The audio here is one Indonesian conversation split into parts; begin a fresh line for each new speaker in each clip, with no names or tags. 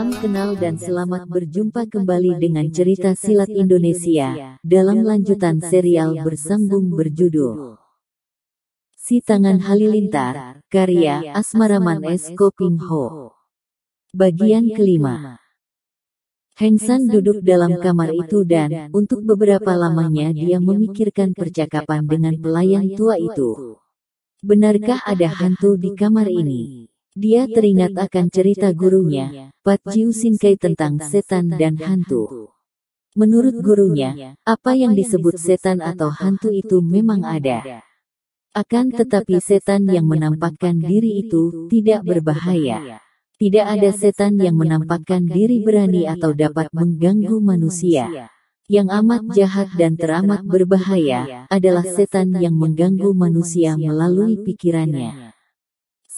Salam kenal dan selamat berjumpa kembali dengan cerita silat Indonesia, dalam lanjutan serial bersambung berjudul Si Tangan Halilintar, karya Asmaraman S. Koping Ho. Bagian kelima. Heng San duduk dalam kamar itu dan, untuk beberapa lamanya dia memikirkan percakapan dengan pelayan tua itu. Benarkah ada hantu di kamar ini? Dia teringat akan cerita gurunya, Pat Jiu Sin Kai tentang setan dan hantu. Menurut gurunya, apa yang disebut setan atau hantu itu memang ada. Akan tetapi setan yang menampakkan diri itu tidak berbahaya. Tidak ada setan yang menampakkan diri berani atau dapat mengganggu manusia. Yang amat jahat dan teramat berbahaya adalah setan yang mengganggu manusia melalui pikirannya.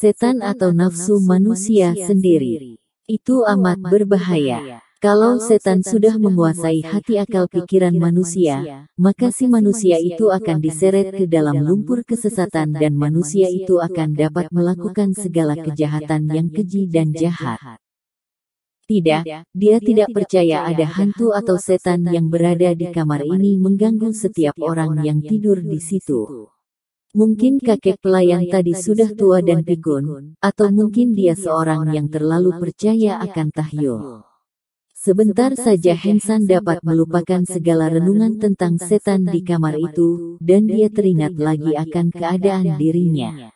Setan atau nafsu manusia sendiri. Itu amat berbahaya. Kalau setan sudah menguasai hati akal pikiran manusia, maka si manusia itu akan diseret ke dalam lumpur kesesatan dan manusia itu akan dapat melakukan segala kejahatan yang keji dan jahat. Tidak, dia tidak percaya ada hantu atau setan yang berada di kamar ini mengganggu setiap orang yang tidur di situ. Mungkin kakek pelayan tadi sudah tua dan pikun, atau mungkin dia seorang yang terlalu percaya akan tahyul. Sebentar saja Heng San dapat melupakan segala renungan tentang setan di kamar itu, dan dia teringat lagi akan keadaan dirinya.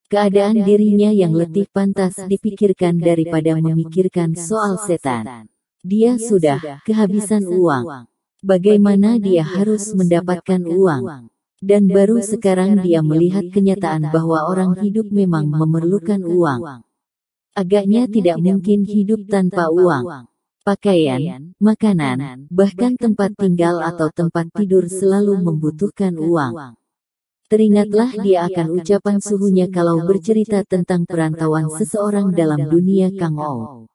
Keadaan dirinya yang letih pantas dipikirkan daripada memikirkan soal setan. Dia sudah kehabisan uang. Bagaimana dia harus mendapatkan uang? Dan baru sekarang dia melihat kenyataan bahwa orang hidup memang memerlukan uang. Agaknya tidak mungkin hidup tanpa uang. Pakaian, makanan, bahkan tempat tinggal atau tempat tidur selalu membutuhkan uang. Teringatlah dia akan ucapan suhunya kalau bercerita tentang perantauan seseorang dalam dunia Kang Ou.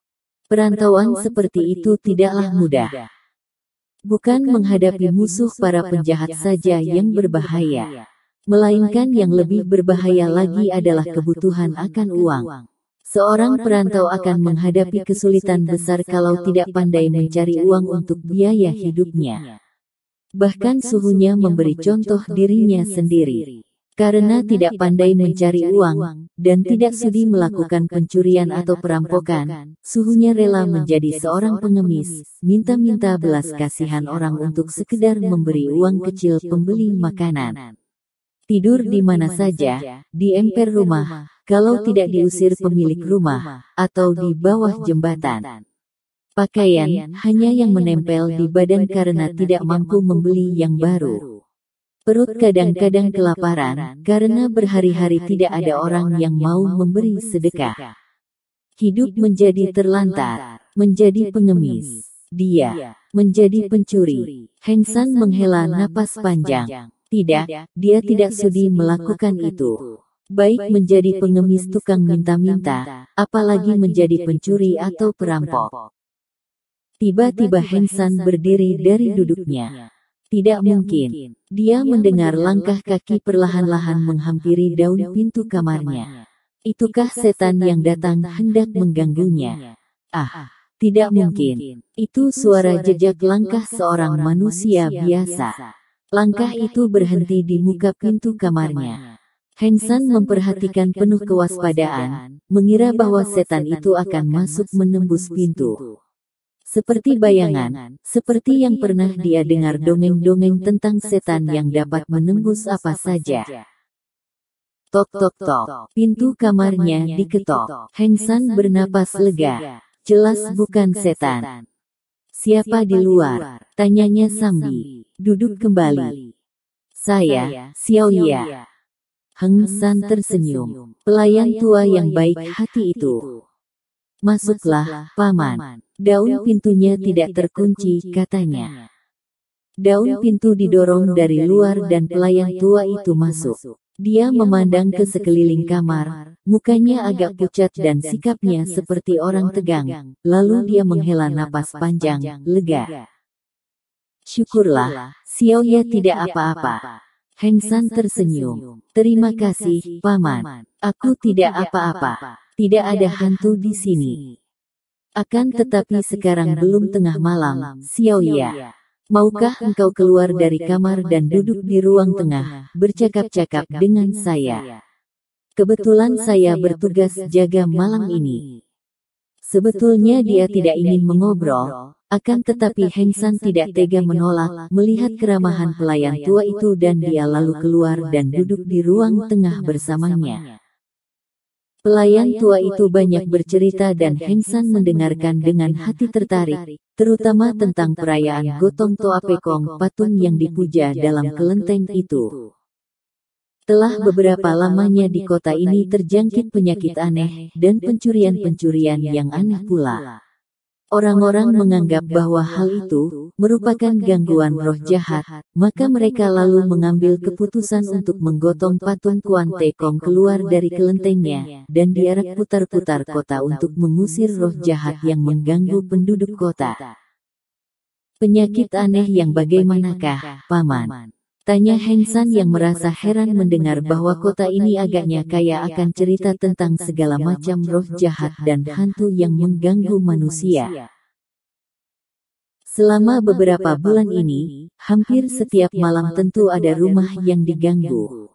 Perantauan seperti itu tidaklah mudah. Bukan menghadapi musuh para penjahat saja yang berbahaya, melainkan yang lebih berbahaya lagi adalah kebutuhan akan uang. Seorang perantau akan menghadapi kesulitan besar kalau tidak pandai mencari uang untuk biaya hidupnya. Bahkan suhunya memberi contoh dirinya sendiri. Karena tidak pandai mencari uang, dan tidak sudi melakukan pencurian atau perampokan, suhunya rela menjadi seorang pengemis, minta-minta belas kasihan orang untuk sekedar memberi uang kecil pembeli makanan. Tidur di mana saja, di emper rumah, kalau tidak diusir pemilik rumah, atau di bawah jembatan. Pakaian, hanya yang menempel di badan karena tidak mampu membeli yang baru. Perut kadang-kadang kelaparan, karena berhari-hari tidak ada orang yang mau memberi sedekah. Hidup menjadi terlantar, menjadi pengemis. Dia menjadi pencuri. Heng San menghela napas panjang. Tidak, dia tidak sudi melakukan itu. Baik menjadi pengemis tukang minta-minta, apalagi menjadi pencuri atau perampok. Tiba-tiba Heng San berdiri dari duduknya. Tidak mungkin. Dia mendengar langkah kaki perlahan-lahan menghampiri daun pintu kamarnya. Itukah setan yang datang hendak mengganggunya? Ah, tidak mungkin. Itu suara jejak langkah seorang manusia biasa. Langkah itu berhenti di muka pintu kamarnya. Heng San memperhatikan penuh kewaspadaan, mengira bahwa setan itu akan masuk menembus pintu. Seperti bayangan, seperti yang pernah dia dengar dongeng-dongeng tentang setan yang dapat menembus apa saja. Tok tok tok, pintu kamarnya diketok. Heng San bernapas lega. Jelas bukan setan. Siapa di luar? Tanyanya sambil duduk kembali. Saya, Xiao Ya. Heng San tersenyum. Pelayan tua yang baik hati itu. Masuklah, Paman. Daun pintunya tidak terkunci, katanya. Daun pintu didorong dari luar dan pelayan tua itu masuk. Dia memandang ke sekeliling kamar, mukanya agak pucat dan sikapnya seperti orang tegang, lalu dia menghela napas panjang, lega. Syukurlah, Xiao Ya tidak apa-apa. Heng San tersenyum. Terima kasih, Paman. Aku tidak apa-apa. Tidak ada hantu di sini. Akan tetapi sekarang belum tengah malam, Xiaoya. Maukah engkau keluar dari kamar dan duduk di ruang tengah, bercakap-cakap dengan saya? Kebetulan saya bertugas jaga malam ini. Sebetulnya dia tidak ingin mengobrol, akan tetapi Heng San tidak tega menolak, melihat keramahan pelayan tua itu dan dia lalu keluar dan duduk di ruang tengah bersamanya. Pelayan tua itu banyak bercerita dan Heng San mendengarkan dengan hati tertarik, terutama tentang perayaan Gotong Toa Pekong, patung yang dipuja dalam kelenteng itu. Telah beberapa lamanya di kota ini terjangkit penyakit aneh, dan pencurian-pencurian yang aneh pula. Orang-orang menganggap bahwa hal itu merupakan gangguan roh jahat, maka mereka lalu mengambil keputusan untuk menggotong patung Kuan Tekong keluar dari kelentengnya, dan diarak putar-putar kota untuk mengusir roh jahat yang mengganggu penduduk kota. Penyakit aneh yang bagaimanakah, Paman? Tanya Heng San yang merasa heran mendengar bahwa kota ini agaknya kaya akan cerita tentang segala macam roh jahat dan hantu yang mengganggu manusia. Selama beberapa bulan ini, hampir setiap malam tentu ada rumah yang diganggu.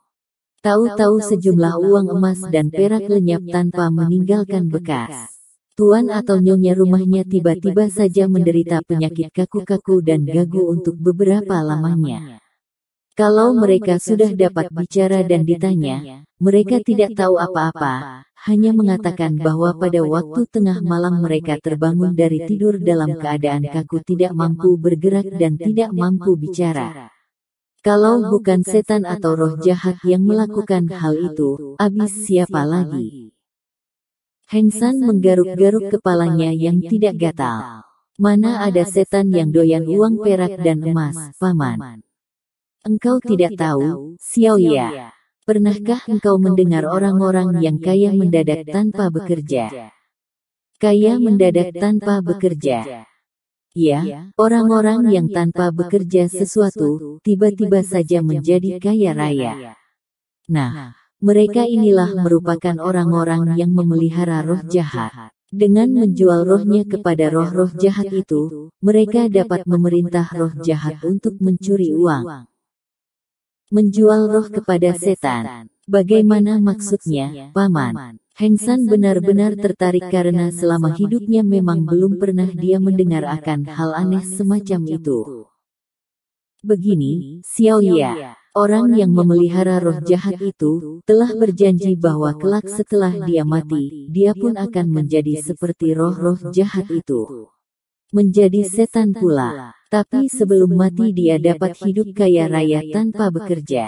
Tahu-tahu sejumlah uang emas dan perak lenyap tanpa meninggalkan bekas. Tuan atau nyonya rumahnya tiba-tiba saja menderita penyakit kaku-kaku dan gagu untuk beberapa lamanya. Kalau mereka sudah dapat bicara dan ditanya, mereka tidak tahu apa-apa, hanya mengatakan bahwa pada waktu tengah malam mereka terbangun dari tidur dalam keadaan kaku, tidak mampu bergerak dan tidak mampu bicara. Kalau bukan setan atau roh jahat yang melakukan hal itu, abis siapa lagi? Heng San menggaruk-garuk kepalanya yang tidak gatal. Mana ada setan yang doyan uang perak dan emas, Paman? Engkau tidak tahu, Xiaoya. Pernahkah engkau mendengar orang-orang yang kaya mendadak tanpa bekerja? Kaya mendadak tanpa bekerja. Ya, orang-orang yang tanpa bekerja sesuatu, tiba-tiba saja menjadi kaya raya. Nah, mereka inilah merupakan orang-orang yang memelihara roh jahat. Dengan menjual rohnya kepada roh-roh jahat itu, mereka dapat memerintah roh jahat untuk mencuri uang. Menjual roh kepada setan. Bagaimana maksudnya, Paman? Heng San benar-benar tertarik karena selama hidupnya memang belum pernah dia mendengar akan hal aneh semacam itu. Begini, Xiaoya, orang yang memelihara roh jahat itu, telah berjanji bahwa kelak setelah dia mati, dia pun akan menjadi seperti roh-roh jahat itu. Menjadi setan pula. Tapi sebelum mati dia dapat hidup kaya raya tanpa bekerja.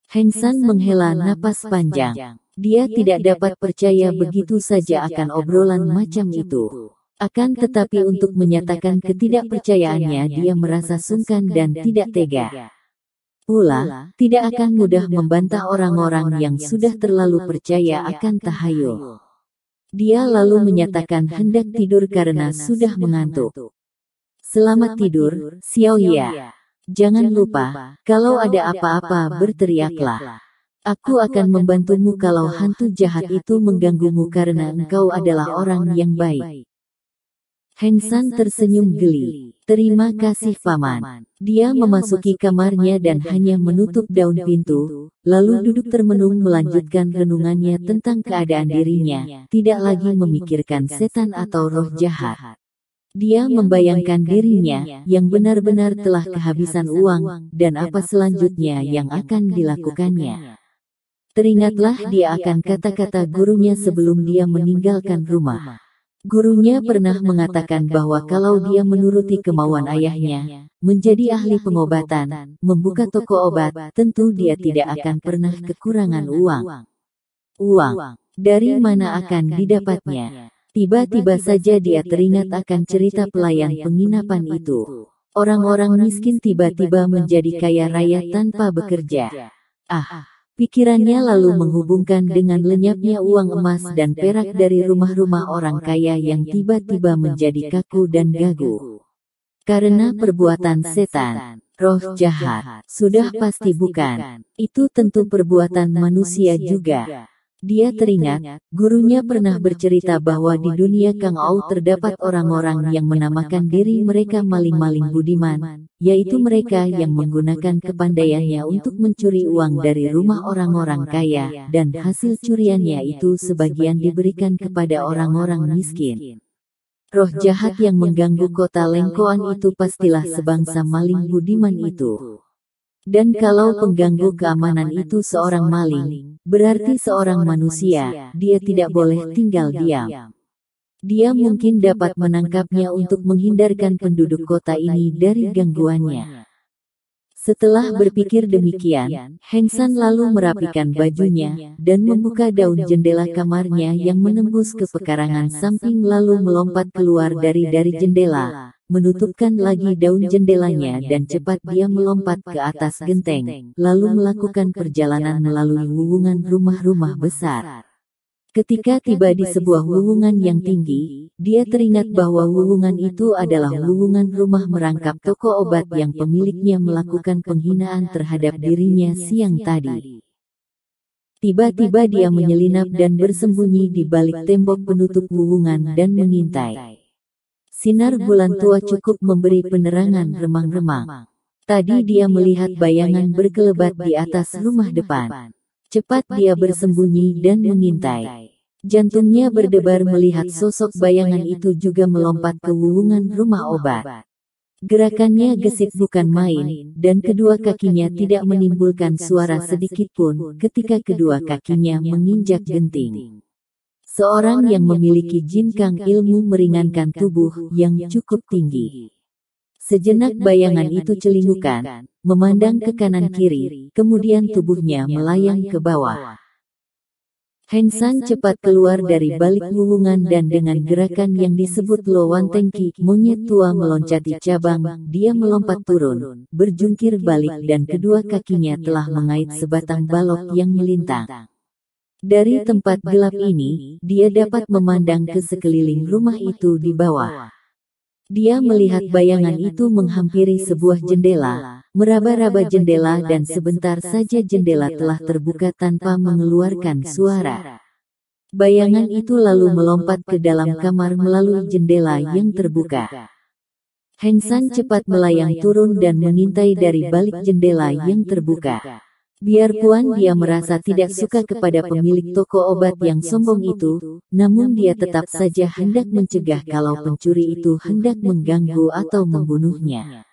Heng San menghela napas panjang. Dia tidak dapat percaya begitu saja akan obrolan macam itu. Akan tetapi untuk menyatakan ketidakpercayaannya dia merasa sungkan dan tidak tega. Pula, tidak akan mudah membantah orang-orang yang sudah terlalu percaya akan tahayul. Dia lalu menyatakan hendak tidur karena sudah mengantuk. Selamat tidur, Xiaoya. Jangan lupa, kalau ada apa-apa berteriaklah. Aku akan membantumu kalau hantu jahat itu mengganggumu karena engkau adalah orang yang baik. Heng San tersenyum geli. Terima kasih Paman. Dia memasuki kamarnya dan hanya menutup daun pintu, lalu duduk termenung melanjutkan renungannya tentang keadaan dirinya, tidak lagi memikirkan setan atau roh jahat. Dia membayangkan dirinya, yang benar-benar telah kehabisan uang, dan apa selanjutnya yang akan dilakukannya. Teringatlah dia akan kata-kata gurunya sebelum dia meninggalkan rumah. Gurunya pernah mengatakan bahwa kalau dia menuruti kemauan ayahnya, menjadi ahli pengobatan, membuka toko obat, tentu dia tidak akan pernah kekurangan uang. Uang, dari mana akan didapatnya? Tiba-tiba saja dia teringat akan cerita pelayan penginapan itu. Orang-orang miskin tiba-tiba menjadi kaya raya tanpa bekerja. Pikirannya lalu menghubungkan dengan lenyapnya uang emas dan perak dari rumah-rumah orang kaya yang tiba-tiba menjadi kaku dan gagu. Karena perbuatan setan, roh jahat, sudah pasti bukan. Itu tentu perbuatan manusia juga. Dia teringat, gurunya pernah bercerita bahwa di dunia Kang Ou terdapat orang-orang yang menamakan diri mereka maling-maling budiman, yaitu mereka yang menggunakan kepandaiannya untuk mencuri uang dari rumah orang-orang kaya, dan hasil curiannya itu sebagian diberikan kepada orang-orang miskin. Roh jahat yang mengganggu kota Lengkoan itu pastilah sebangsa maling budiman itu. Dan kalau pengganggu keamanan itu seorang maling, berarti seorang manusia, dia tidak boleh tinggal diam. Dia mungkin dapat menangkapnya untuk menghindarkan penduduk kota ini dari gangguannya. Setelah berpikir demikian, Heng San lalu merapikan bajunya, dan membuka daun jendela kamarnya yang menembus ke pekarangan samping lalu melompat keluar dari jendela, menutupkan lagi daun jendelanya dan cepat dia melompat ke atas genteng, lalu melakukan perjalanan melalui wuwungan rumah-rumah besar. Ketika tiba di sebuah wuwungan yang tinggi, dia teringat bahwa wuwungan itu adalah wuwungan rumah merangkap toko obat yang pemiliknya melakukan penghinaan terhadap dirinya siang tadi. Tiba-tiba dia menyelinap dan bersembunyi di balik tembok penutup wuwungan dan mengintai. Sinar bulan tua cukup memberi penerangan remang-remang. Tadi dia melihat bayangan berkelebat di atas rumah depan. Cepat dia bersembunyi dan mengintai. Jantungnya berdebar melihat sosok bayangan itu juga melompat ke wuwungan rumah obat. Gerakannya gesit bukan main, dan kedua kakinya tidak menimbulkan suara sedikitpun ketika kedua kakinya menginjak genting. Seorang yang memiliki jinkang ilmu meringankan tubuh yang cukup tinggi. Sejenak bayangan itu celingukan, memandang ke kanan kiri, kemudian tubuhnya melayang ke bawah. Heng San cepat keluar dari balik wuwungan dan dengan gerakan yang disebut Lo Wan Tengki, monyet tua meloncati cabang, dia melompat turun, berjungkir balik dan kedua kakinya telah mengait sebatang balok yang melintang. Dari tempat gelap ini, dia dapat memandang ke sekeliling rumah itu di bawah. Dia melihat bayangan itu menghampiri sebuah jendela, meraba-raba jendela dan sebentar saja jendela telah terbuka tanpa mengeluarkan suara. Bayangan itu lalu melompat ke dalam kamar melalui jendela yang terbuka. Heng San cepat melayang turun dan mengintai dari balik jendela yang terbuka. Biarpun dia merasa tidak suka kepada pemilik toko obat yang sombong itu, namun dia tetap saja hendak mencegah kalau pencuri itu hendak mengganggu atau membunuhnya.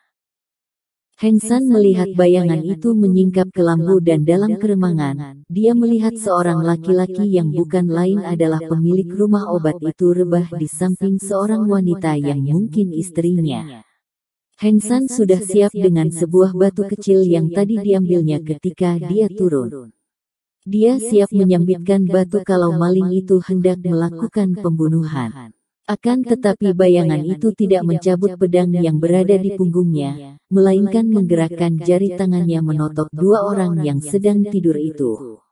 Heng San melihat bayangan itu menyingkap ke lampu dan dalam keremangan, dia melihat seorang laki-laki yang bukan lain adalah pemilik rumah obat itu rebah di samping seorang wanita yang mungkin istrinya. Heng San sudah siap dengan sebuah batu kecil yang tadi diambilnya ketika dia turun. Dia siap menyambitkan batu kalau maling itu hendak melakukan pembunuhan. Akan tetapi bayangan itu tidak mencabut pedang yang berada di punggungnya, melainkan menggerakkan jari tangannya menotok dua orang yang sedang tidur itu.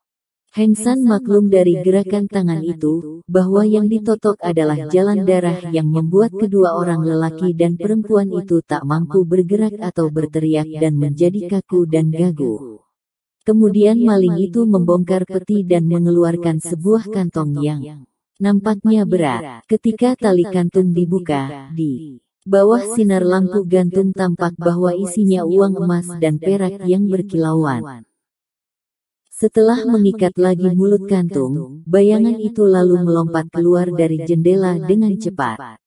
Heng San maklum dari gerakan tangan itu, bahwa yang ditotok adalah jalan darah yang membuat kedua orang lelaki dan perempuan itu tak mampu bergerak atau berteriak dan menjadi kaku dan gagu. Kemudian maling itu membongkar peti dan mengeluarkan sebuah kantong yang nampaknya berat. Ketika tali kantung dibuka, di bawah sinar lampu gantung tampak bahwa isinya uang emas dan perak yang berkilauan. Setelah mengikat lagi mulut kantung, bayangan itu lalu melompat keluar dari jendela dengan cepat.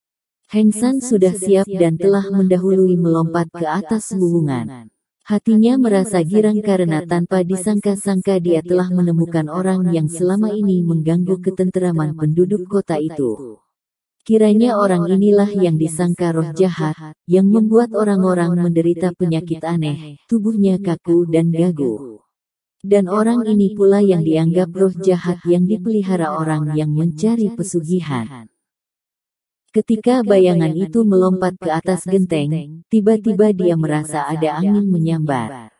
Heng San sudah siap dan telah mendahului melompat ke atas wuwungan. Hatinya merasa girang karena tanpa disangka-sangka dia telah menemukan orang yang selama ini mengganggu ketenteraman penduduk kota itu. Kiranya orang inilah yang disangka roh jahat, yang membuat orang-orang menderita penyakit aneh, tubuhnya kaku dan gagu. Dan orang ini pula yang dianggap roh jahat yang dipelihara orang yang mencari pesugihan. Ketika bayangan itu melompat ke atas genteng, tiba-tiba dia merasa ada angin menyambar.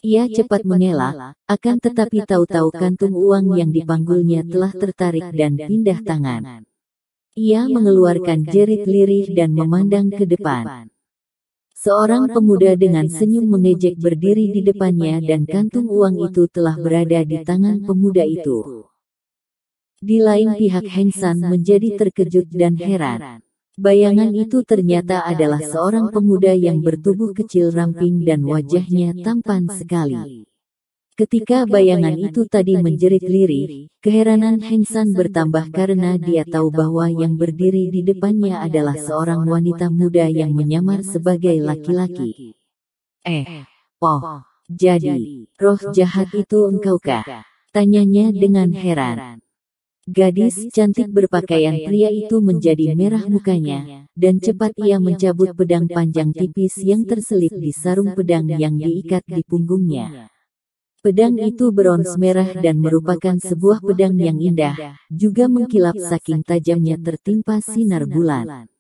Ia cepat mengelak, akan tetapi tahu-tahu kantung uang yang dipanggulnya telah tertarik dan pindah tangan. Ia mengeluarkan jerit lirih dan memandang ke depan. Seorang pemuda dengan senyum mengejek berdiri di depannya dan kantung uang itu telah berada di tangan pemuda itu. Di lain pihak Heng San menjadi terkejut dan heran. Bayangan itu ternyata adalah seorang pemuda yang bertubuh kecil ramping dan wajahnya tampan sekali. Ketika bayangan itu tadi menjerit lirih, keheranan Heng San bertambah karena dia tahu bahwa yang berdiri di depannya adalah seorang wanita muda yang menyamar sebagai laki-laki. Jadi, roh jahat itu engkaukah? Tanyanya dengan heran. Gadis cantik berpakaian pria itu menjadi merah mukanya, dan cepat ia mencabut pedang panjang tipis yang terselip di sarung pedang yang diikat di punggungnya. Pedang itu berons merah dan merupakan sebuah pedang yang indah, juga mengkilap saking tajamnya tertimpa sinar bulan.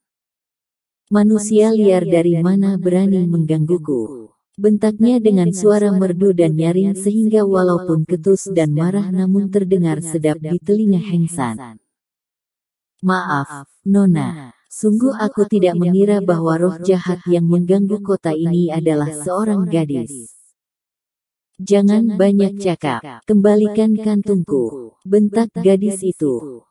Manusia liar dari mana berani menggangguku? Bentaknya dengan suara merdu dan nyaring sehingga walaupun ketus dan marah namun terdengar sedap di telinga Heng San. Maaf, Nona. Sungguh aku tidak mengira bahwa roh jahat yang mengganggu kota ini adalah seorang gadis. Jangan banyak cakap, kembalikan kantungku, bentak gadis itu.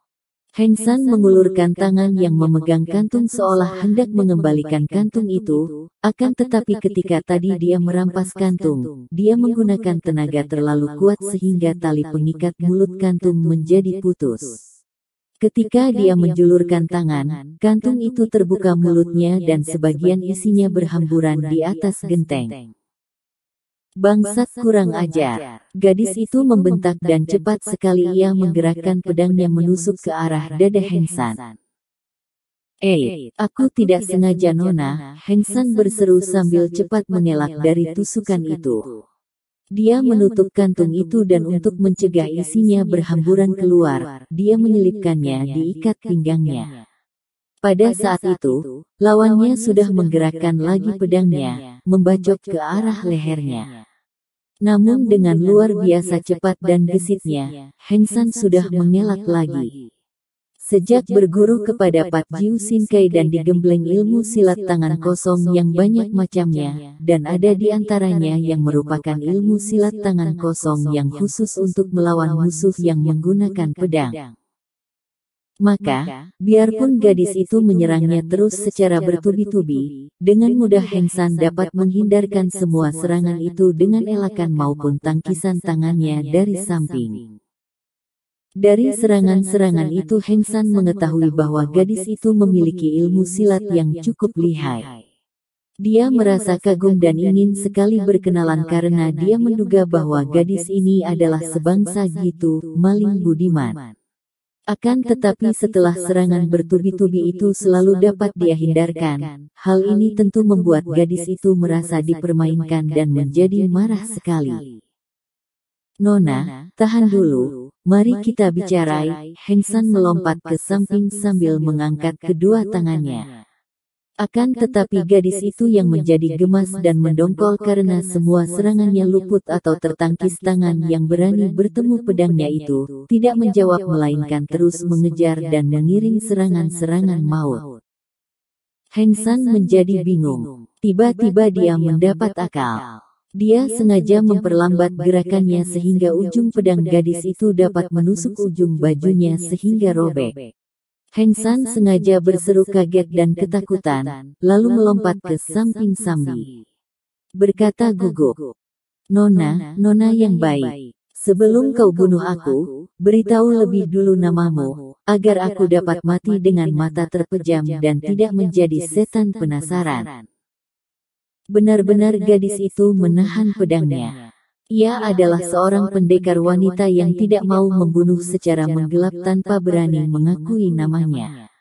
Heng San mengulurkan tangan yang memegang kantung seolah hendak mengembalikan kantung itu, akan tetapi ketika tadi dia merampas kantung, dia menggunakan tenaga terlalu kuat sehingga tali pengikat mulut kantung menjadi putus. Ketika dia menjulurkan tangan, kantung itu terbuka mulutnya dan sebagian isinya berhamburan di atas genteng. Bangsat kurang ajar. Gadis itu membentak dan cepat sekali ia menggerakkan pedangnya menusuk ke arah dada Heng San. Aku tidak sengaja Nona, Heng San berseru sambil cepat mengelak dari tusukan itu. Dia menutup kantung itu dan untuk mencegah isinya berhamburan keluar, dia menyelipkannya di ikat pinggangnya. Pada saat itu, lawannya sudah menggerakkan lagi pedangnya, membacok ke arah lehernya. Namun dengan luar biasa cepat dan gesitnya, Heng San sudah mengelak lagi. Sejak berguru kepada Pat Jiu Sin Kai dan digembleng ilmu silat tangan kosong yang banyak macamnya, dan ada di antaranya yang merupakan ilmu silat tangan kosong yang khusus untuk melawan musuh yang menggunakan pedang. Maka, biarpun gadis itu menyerangnya terus secara bertubi-tubi, dengan mudah Heng San dapat menghindarkan semua serangan itu dengan elakan maupun tangkisan tangannya dari samping. Dari serangan-serangan itu Heng San mengetahui bahwa gadis itu memiliki ilmu silat yang cukup lihai. Dia merasa kagum dan ingin sekali berkenalan karena dia menduga bahwa gadis ini adalah sebangsa gitu, maling budiman. Akan tetapi setelah serangan bertubi-tubi itu selalu dapat dia hindarkan, hal ini tentu membuat gadis itu merasa dipermainkan dan menjadi marah sekali. Nona, tahan dulu, mari kita bicara. Heng San melompat ke samping sambil mengangkat kedua tangannya. Akan tetapi gadis itu yang menjadi gemas dan mendongkol karena semua serangannya luput atau tertangkis tangan yang berani bertemu pedangnya itu, tidak menjawab melainkan terus mengejar dan mengiring serangan-serangan maut. Heng San menjadi bingung. Tiba-tiba dia mendapat akal. Dia sengaja memperlambat gerakannya sehingga ujung pedang gadis itu dapat menusuk ujung bajunya sehingga robek. Heng San sengaja berseru kaget dan ketakutan, lalu melompat ke samping Sambi. Berkata gugup, Nona yang baik, sebelum kau bunuh aku, beritahu lebih dulu namamu, agar aku dapat mati dengan mata terpejam dan tidak menjadi setan penasaran. Benar-benar gadis itu menahan pedangnya. Ia adalah seorang pendekar wanita yang tidak mau membunuh secara menggelap tanpa berani mengakui namanya.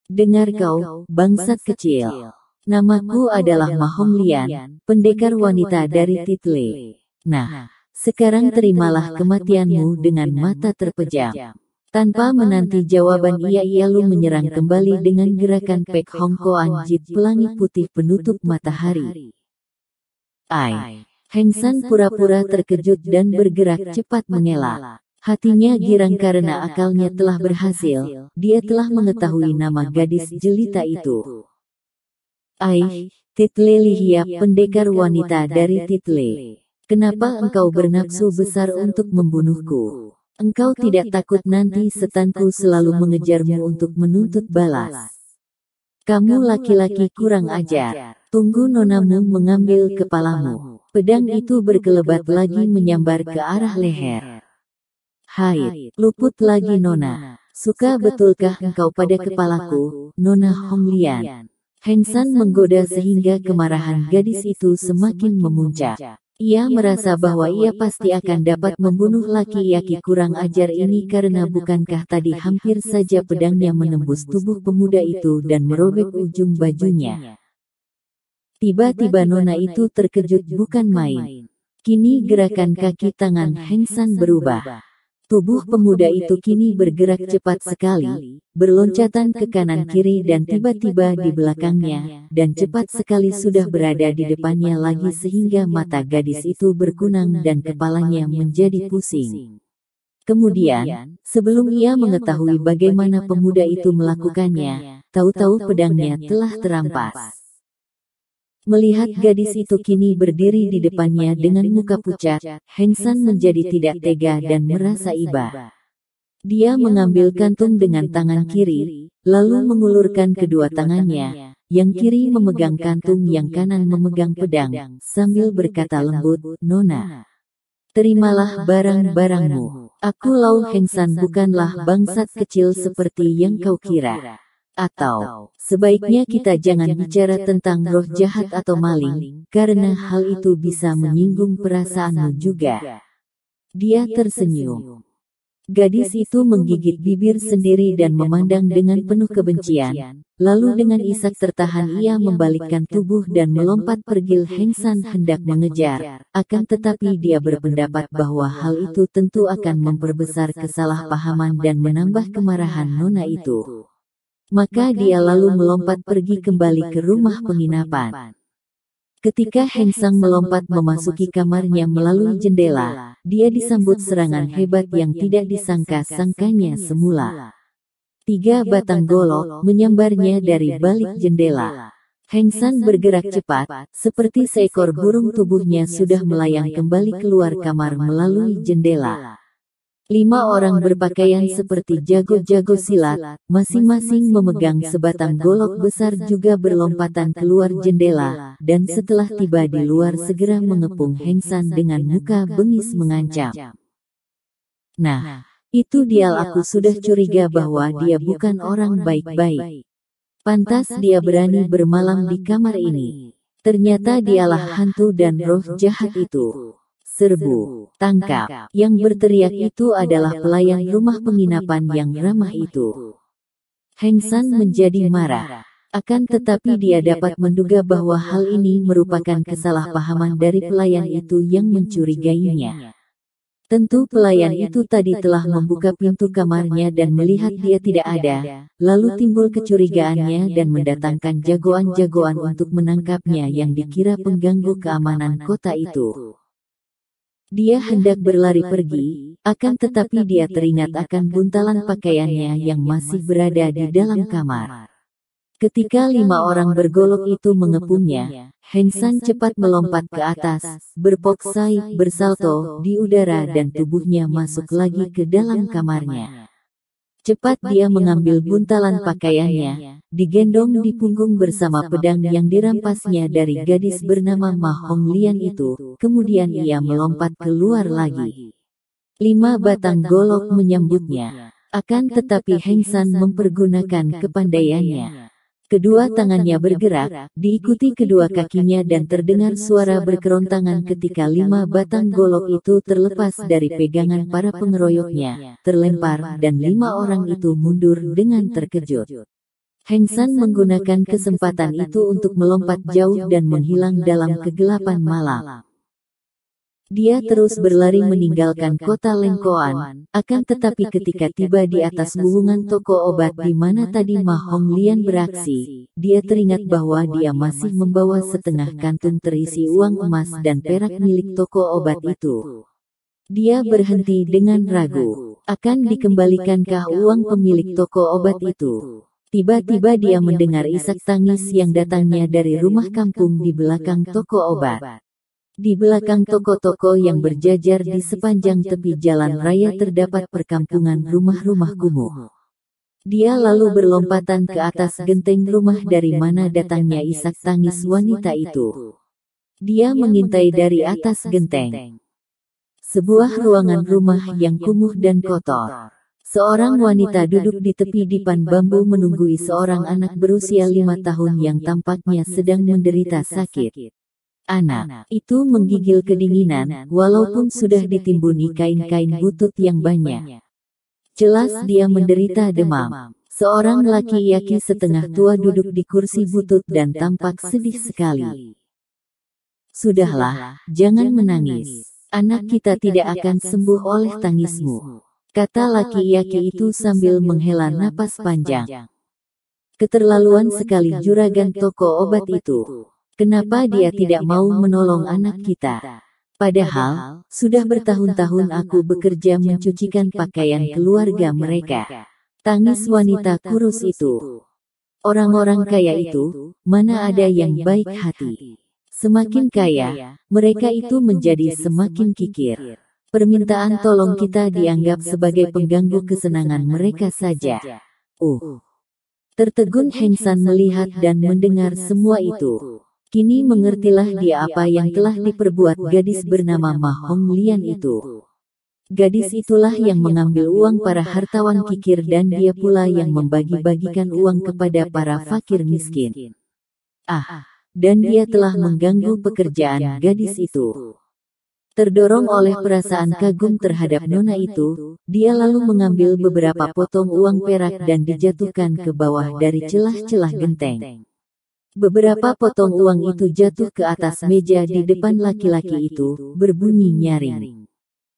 Dengar kau, bangsat kecil. Namaku adalah Ma Hong Lian, pendekar wanita dari Title. Nah, sekarang terimalah kematianmu dengan mata terpejam. Tanpa menanti jawaban ia lalu menyerang kembali dengan gerakan Pek Hong Koan Jit pelangi putih penutup matahari. Heng San pura-pura terkejut dan bergerak cepat mengelak. Hatinya girang karena akalnya telah berhasil, dia telah mengetahui nama gadis jelita itu. Title Lihiap, pendekar wanita dari Title. Kenapa engkau bernafsu besar untuk membunuhku? Engkau tidak takut nanti setanku selalu mengejarmu untuk menuntut balas? Kamu laki-laki kurang ajar. Tunggu nonamu mengambil kepalamu. Pedang itu berkelebat lagi menyambar ke arah leher. Hai, luput lagi nona. Suka betulkah engkau pada kepalaku, Nona Hong Lian? Heng San menggoda sehingga kemarahan gadis itu semakin memuncak. Ia merasa bahwa ia pasti akan dapat membunuh laki-laki kurang ajar ini karena bukankah tadi hampir saja pedangnya menembus tubuh pemuda itu dan merobek ujung bajunya. Tiba-tiba nona itu terkejut bukan main. Kini gerakan kaki tangan Heng San berubah. Tubuh pemuda itu kini bergerak cepat sekali, berloncatan ke kanan kiri dan tiba-tiba di belakangnya, dan cepat sekali sudah berada di depannya lagi sehingga mata gadis itu berkunang dan kepalanya menjadi pusing. Kemudian, sebelum ia mengetahui bagaimana pemuda itu melakukannya, tahu-tahu pedangnya telah terampas. Melihat gadis itu kini berdiri di depannya dengan muka pucat, Heng San menjadi tidak tega dan merasa iba. Dia mengambil kantung dengan tangan kiri, lalu mengulurkan kedua tangannya, yang kiri memegang kantung yang kanan memegang pedang, sambil berkata lembut, Nona, terimalah barang-barangmu. Aku Lau Heng San bukanlah bangsat kecil seperti yang kau kira. Atau, sebaiknya kita jangan bicara tentang roh jahat atau maling, karena hal itu bisa menyinggung perasaanmu juga. Dia tersenyum. Gadis itu menggigit bibir sendiri dan memandang dengan penuh kebencian, lalu dengan isak tertahan ia membalikkan tubuh dan melompat pergi. Heng San hendak mengejar, akan tetapi dia berpendapat bahwa hal itu tentu akan memperbesar kesalahpahaman dan menambah kemarahan nona itu. Maka dia lalu melompat pergi kembali ke rumah penginapan. Ketika Heng San melompat memasuki kamarnya melalui jendela, dia disambut serangan hebat yang tidak disangka-sangkanya semula. 3 batang golok menyambarnya dari balik jendela. Heng San bergerak cepat, seperti seekor burung tubuhnya sudah melayang kembali keluar kamar melalui jendela. 5 orang berpakaian seperti jago-jago silat, masing-masing memegang sebatang golok besar juga berlompatan keluar jendela, dan setelah tiba di luar segera mengepung Heng San dengan muka bengis mengancam. Nah, itu dia, aku sudah curiga bahwa dia bukan orang baik-baik. Pantas dia berani bermalam di kamar ini. Ternyata dialah hantu dan roh jahat itu. Serbu, tangkap. Yang berteriak itu adalah pelayan rumah penginapan yang ramah itu. Heng San menjadi marah. Akan tetapi dia dapat menduga bahwa hal ini merupakan kesalahpahaman dari pelayan itu yang mencurigainya. Tentu pelayan itu tadi telah membuka pintu kamarnya dan melihat dia tidak ada, lalu timbul kecurigaannya dan mendatangkan jagoan-jagoan untuk menangkapnya yang dikira pengganggu keamanan kota itu. Dia hendak berlari pergi, akan tetapi dia teringat akan buntalan pakaiannya yang masih berada di dalam kamar. Ketika 5 orang bergolok itu mengepungnya, Heng San cepat melompat ke atas, berpoksai, bersalto di udara dan tubuhnya masuk lagi ke dalam kamarnya. Cepat dia mengambil buntalan pakaiannya, digendong di punggung bersama pedang yang dirampasnya dari gadis bernama Ma Hong Lian itu, kemudian ia melompat keluar lagi. 5 batang golok menyambutnya. Akan tetapi Heng San mempergunakan kepandaiannya. Kedua tangannya bergerak, diikuti kedua kakinya dan terdengar suara berkerontangan ketika 5 batang golok itu terlepas dari pegangan para pengeroyoknya, terlempar dan 5 orang itu mundur dengan terkejut. Heng San menggunakan kesempatan itu untuk melompat jauh dan menghilang dalam kegelapan malam. Dia terus berlari meninggalkan kota Lengkoan, akan tetapi ketika tiba di atas buungan toko obat di mana tadi Ma Hong Lian beraksi, dia teringat bahwa dia masih membawa setengah kantung terisi uang emas dan perak milik toko obat itu. Dia berhenti dengan ragu, akan dikembalikankah uang pemilik toko obat itu? Tiba-tiba dia mendengar isak tangis yang datangnya dari rumah kampung di belakang toko obat. Di belakang toko-toko yang berjajar di sepanjang tepi jalan raya terdapat perkampungan rumah-rumah kumuh. Dia lalu berlompatan ke atas genteng rumah dari mana datangnya isak tangis wanita itu. Dia mengintai dari atas genteng. Sebuah ruangan rumah yang kumuh dan kotor. Seorang wanita duduk di tepi dipan bambu menunggui seorang anak berusia 5 tahun yang tampaknya sedang menderita sakit. Anak itu menggigil kedinginan, walaupun sudah ditimbuni kain-kain butut yang banyak. Jelas dia menderita demam. Seorang laki-laki setengah tua duduk di kursi butut dan tampak sedih sekali. Sudahlah, jangan menangis. Anak kita tidak akan sembuh oleh tangismu, kata laki-laki itu sambil menghela napas panjang. Keterlaluan sekali juragan toko obat itu. Kenapa dia tidak mau menolong anak kita? Padahal, sudah bertahun-tahun aku bekerja mencucikan pakaian keluarga mereka. Tangis wanita kurus itu. Orang-orang kaya itu, mana ada yang baik hati. Semakin kaya, mereka itu menjadi semakin kikir. Permintaan tolong kita dianggap sebagai pengganggu kesenangan mereka saja. Tertegun Heng San melihat dan mendengar semua itu. Kini mengertilah dia apa yang telah diperbuat gadis bernama Ma Hong Lian itu. Gadis itulah yang mengambil uang para hartawan kikir dan dia pula yang membagi-bagikan uang kepada para fakir miskin. Dan dia telah mengganggu pekerjaan gadis itu. Terdorong oleh perasaan kagum terhadap nona itu, dia lalu mengambil beberapa potong uang perak dan dijatuhkan ke bawah dari celah-celah genteng. Beberapa potong uang itu jatuh ke atas meja di depan laki-laki itu, berbunyi nyaring.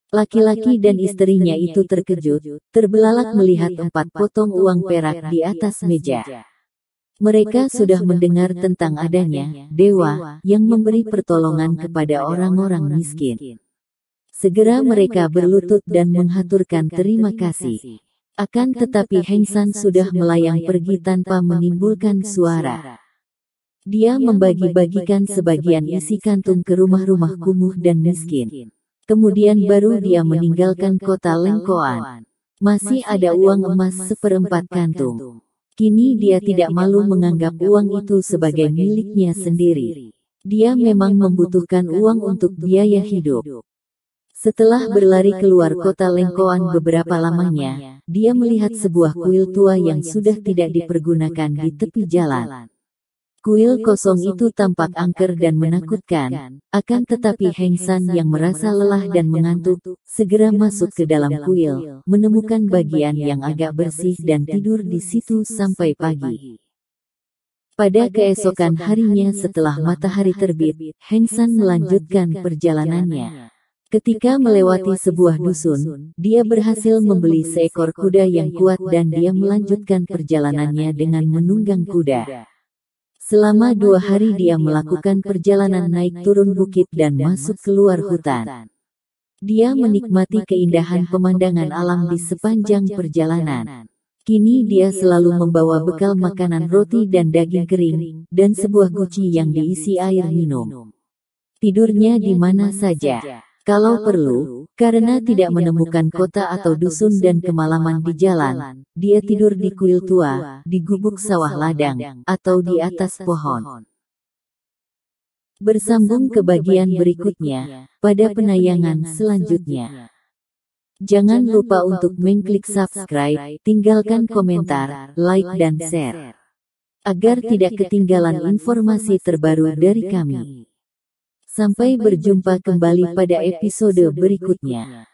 Laki-laki dan istrinya itu terkejut, terbelalak melihat 4 potong uang perak di atas meja. Mereka sudah mendengar tentang adanya dewa yang memberi pertolongan kepada orang-orang miskin. Segera mereka berlutut dan menghaturkan terima kasih. Akan tetapi Heng San sudah melayang pergi tanpa menimbulkan suara. Dia membagi-bagikan sebagian isi kantung ke rumah-rumah kumuh dan miskin. Kemudian baru dia meninggalkan kota Lengkoan. Masih ada uang emas 1/4 kantung. Kini dia tidak malu menganggap uang itu sebagai miliknya sendiri. Dia memang membutuhkan uang untuk biaya hidup. Setelah berlari keluar kota Lengkoan beberapa lamanya, dia melihat sebuah kuil tua yang sudah tidak dipergunakan di tepi jalan. Kuil kosong itu tampak angker dan menakutkan, akan tetapi Heng San yang merasa lelah dan mengantuk, segera masuk ke dalam kuil, menemukan bagian yang agak bersih dan tidur di situ sampai pagi. Pada keesokan harinya setelah matahari terbit, Heng San melanjutkan perjalanannya. Ketika melewati sebuah dusun, dia berhasil membeli seekor kuda yang kuat dan dia melanjutkan perjalanannya dengan menunggang kuda. Selama 2 hari dia melakukan perjalanan naik turun bukit dan masuk keluar hutan. Dia menikmati keindahan pemandangan alam di sepanjang perjalanan. Kini dia selalu membawa bekal makanan roti dan daging kering, dan sebuah guci yang diisi air minum. Tidurnya di mana saja, kalau perlu, karena tidak menemukan kota atau dusun dan kemalaman di jalan, dia tidur di kuil tua, di gubuk sawah ladang, atau di atas pohon. Bersambung ke bagian berikutnya, pada penayangan selanjutnya. Jangan lupa untuk mengklik subscribe, tinggalkan komentar, like dan share, agar tidak ketinggalan informasi terbaru dari kami. Sampai berjumpa kembali pada episode berikutnya.